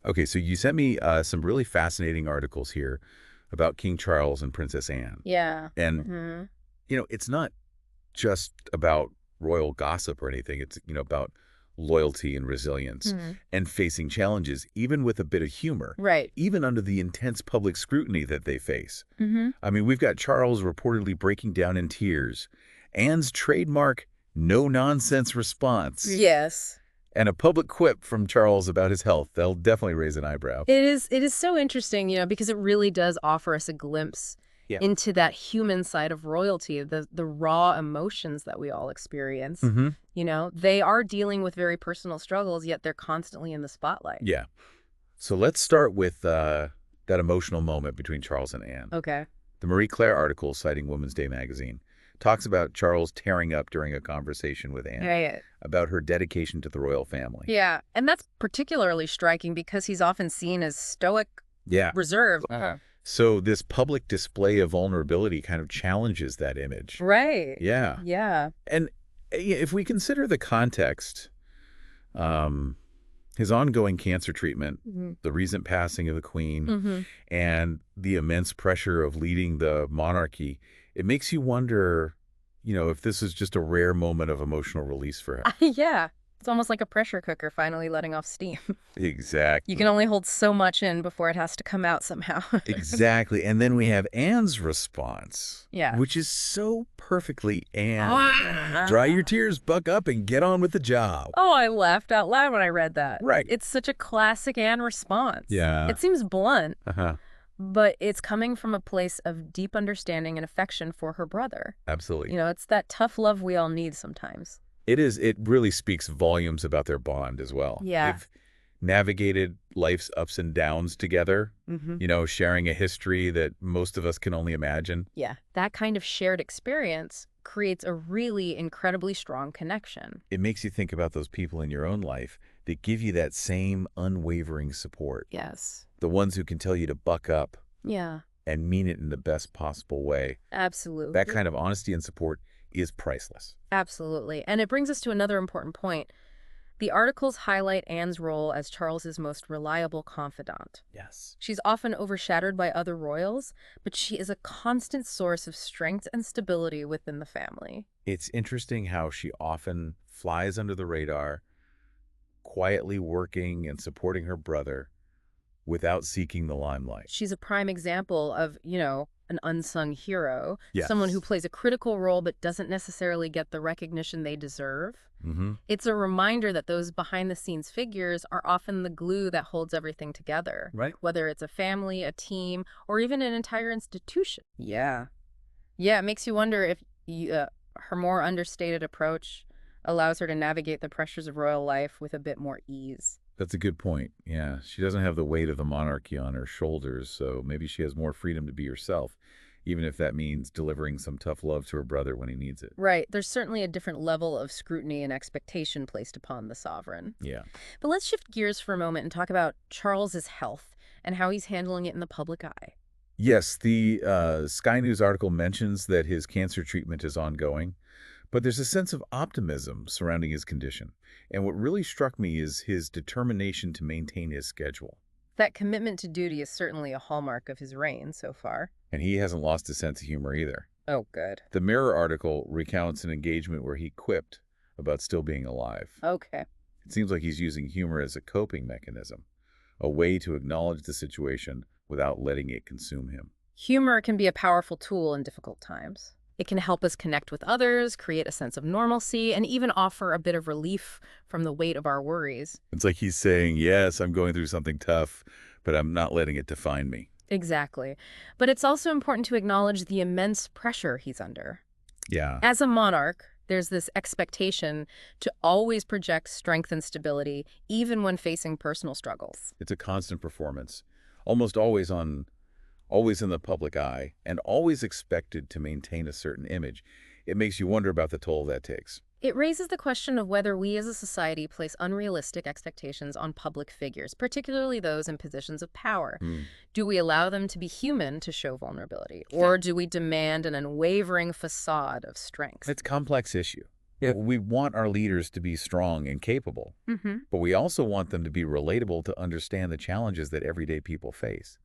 Okay, so you sent me some really fascinating articles here about King Charles and Princess Anne. Yeah. And, Hmm. it's not just about royal gossip or anything. It's, about loyalty and resilience Hmm. and facing challenges, even with a bit of humor, Right. even under the intense public scrutiny that they face. Hmm. I mean, we've got Charles reportedly breaking down in tears, Anne's trademark no-nonsense response, Yes. and a public quip from Charles about his health. They'll definitely raise an eyebrow. It is so interesting, because it really does offer us a glimpse Yeah. into that human side of royalty, the raw emotions that we all experience. Mm-hmm. They are dealing with very personal struggles, yet they're constantly in the spotlight. Yeah. So let's start with that emotional moment between Charles and Anne. Okay. The Marie Claire article citing Women's Day magazine talks about Charles tearing up during a conversation with Anne Right. about her dedication to the royal family. Yeah, and that's particularly striking because he's often seen as stoic, Yeah. reserved. So this public display of vulnerability kind of challenges that image. Right. Yeah. Yeah. And if we consider the context, um, his ongoing cancer treatment, Hmm. the recent passing of the Queen, Hmm. and the immense pressure of leading the monarchy, it makes you wonder, if this is just a rare moment of emotional release for him. Yeah. It's almost like a pressure cooker finally letting off steam. You can Exactly. only hold so much in before it has to come out somehow. Exactly. And then we have Anne's response, Yeah. which is so perfectly Anne. Dry your tears, buck up, and get on with the job. Oh, I laughed out loud when I read that. Right. It's such a classic Anne response. Yeah. It seems blunt, Uh-huh. but it's coming from a place of deep understanding and affection for her brother. Absolutely. It's that tough love we all need sometimes. It is. It really speaks volumes about their bond as well. Yeah. They've navigated life's ups and downs together, Mm-hmm. sharing a history that most of us can only imagine. Yeah. That kind of shared experience creates a really incredibly strong connection. It makes you think about those people in your own life that give you that same unwavering support. Yes. The ones who can tell you to buck up Yeah, and mean it in the best possible way. absolutely. That kind of honesty and support is priceless. Absolutely. And it brings us to another important point. The articles highlight Anne's role as Charles's most reliable confidant. Yes. She's often overshadowed by other royals, but she is a constant source of strength and stability within the family. It's interesting how she often flies under the radar, quietly working and supporting her brother without seeking the limelight. She's a prime example of, an unsung hero, Yes. someone who plays a critical role but doesn't necessarily get the recognition they deserve. Mm-hmm. It's a reminder that those behind-the-scenes figures are often the glue that holds everything together, Right. whether it's a family, a team, or even an entire institution. Yeah. Yeah, it makes you wonder if her more understated approach allows her to navigate the pressures of royal life with a bit more ease. That's a good point. Yeah, she doesn't have the weight of the monarchy on her shoulders, so maybe she has more freedom to be herself, even if that means delivering some tough love to her brother when he needs it. Right. There's certainly a different level of scrutiny and expectation placed upon the sovereign. Yeah. But let's shift gears for a moment and talk about Charles's health and how he's handling it in the public eye. Yes, the Sky News article mentions that his cancer treatment is ongoing, but there's a sense of optimism surrounding his condition. And what really struck me is his determination to maintain his schedule. That commitment to duty is certainly a hallmark of his reign so far. And he hasn't lost his sense of humor either. Oh, good. The Mirror article recounts an engagement where he quipped about still being alive. Okay. It seems like he's using humor as a coping mechanism, a way to acknowledge the situation without letting it consume him. Humor can be a powerful tool in difficult times. It can help us connect with others, create a sense of normalcy, and even offer a bit of relief from the weight of our worries. It's like he's saying, yes, I'm going through something tough, but I'm not letting it define me. Exactly. But it's also important to acknowledge the immense pressure he's under. Yeah. As a monarch, there's this expectation to always project strength and stability, even when facing personal struggles. It's a constant performance, almost always in the public eye, and always expected to maintain a certain image. It makes you wonder about the toll that takes. It raises the question of whether we as a society place unrealistic expectations on public figures, particularly those in positions of power. Do we allow them to be human to show vulnerability, or do we demand an unwavering facade of strength? It's a complex issue. Yeah. We want our leaders to be strong and capable, Mm-hmm. but we also want them to be relatable to understand the challenges that everyday people face.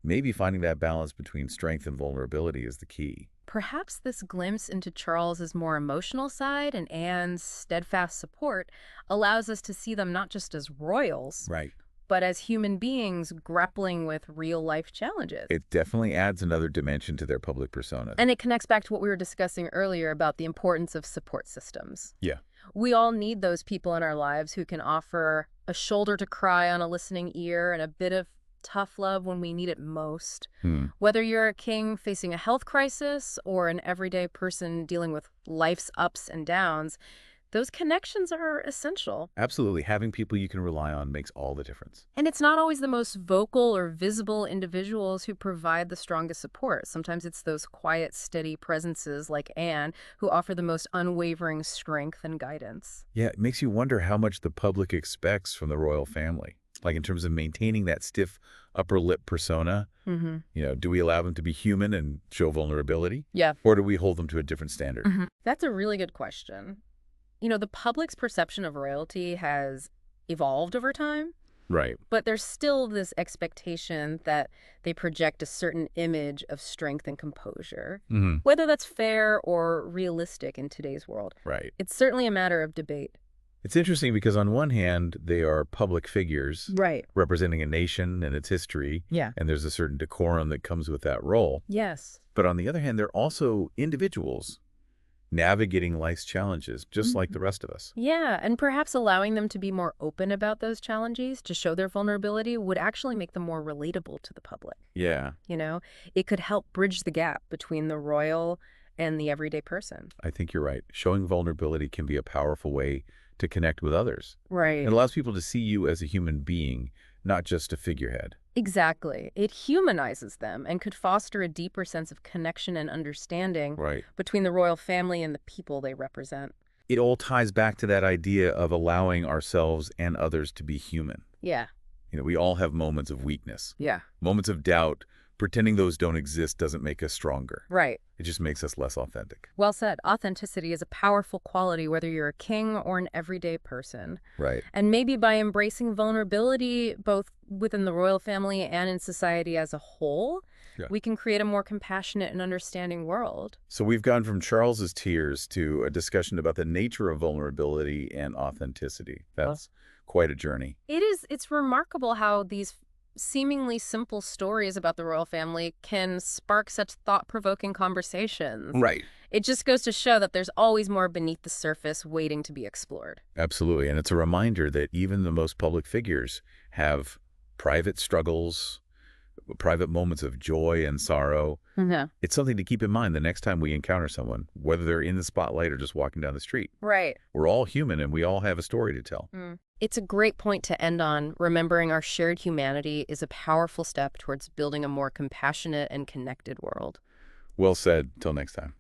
Maybe finding that balance between strength and vulnerability is the key. Perhaps this glimpse into Charles's more emotional side and Anne's steadfast support allows us to see them not just as royals, Right. but as human beings grappling with real-life challenges. It definitely adds another dimension to their public persona. And it connects back to what we were discussing earlier about the importance of support systems. Yeah. We all need those people in our lives who can offer a shoulder to cry on, a listening ear, and a bit of tough love when we need it most. Whether you're a king facing a health crisis or an everyday person dealing with life's ups and downs, those connections are essential. Absolutely. Having people you can rely on makes all the difference. And it's not always the most vocal or visible individuals who provide the strongest support. Sometimes it's those quiet, steady presences like Anne who offer the most unwavering strength and guidance. Yeah, it makes you wonder how much the public expects from the royal family. Like in terms of maintaining that stiff upper lip persona, do we allow them to be human and show vulnerability? Yeah. Or do we hold them to a different standard? That's a really good question. The public's perception of royalty has evolved over time, Right. but there's still this expectation that they project a certain image of strength and composure, whether that's fair or realistic in today's world. Right. It's certainly a matter of debate. It's interesting because on one hand, they are public figures Right. representing a nation and its history, Yeah. and there's a certain decorum that comes with that role. Yes. But on the other hand, they're also individuals navigating life's challenges, just like the rest of us. Yeah, and perhaps allowing them to be more open about those challenges, to show their vulnerability, would actually make them more relatable to the public. Yeah, It could help bridge the gap between the royal and the everyday person. I think you're right. Showing vulnerability can be a powerful way to connect with others. Right. It allows people to see you as a human being, not just a figurehead. Exactly. It humanizes them and could foster a deeper sense of connection and understanding Right. between the royal family and the people they represent. It all ties back to that idea of allowing ourselves and others to be human. Yeah. We all have moments of weakness, Yeah. moments of doubt. Pretending those don't exist doesn't make us stronger. Right. It just makes us less authentic. Well said. Authenticity is a powerful quality, whether you're a king or an everyday person. Right. And maybe by embracing vulnerability, both within the royal family and in society as a whole, we can create a more compassionate and understanding world. So we've gone from Charles's tears to a discussion about the nature of vulnerability and authenticity. That's quite a journey. It's remarkable how these seemingly simple stories about the royal family can spark such thought-provoking conversations. Right. It just goes to show that there's always more beneath the surface waiting to be explored. Absolutely. And it's a reminder that even the most public figures have private struggles, private moments of joy and sorrow. Yeah. It's something to keep in mind the next time we encounter someone, whether they're in the spotlight or just walking down the street. Right. We're all human and we all have a story to tell. It's a great point to end on. Remembering our shared humanity is a powerful step towards building a more compassionate and connected world. Well said. Till next time.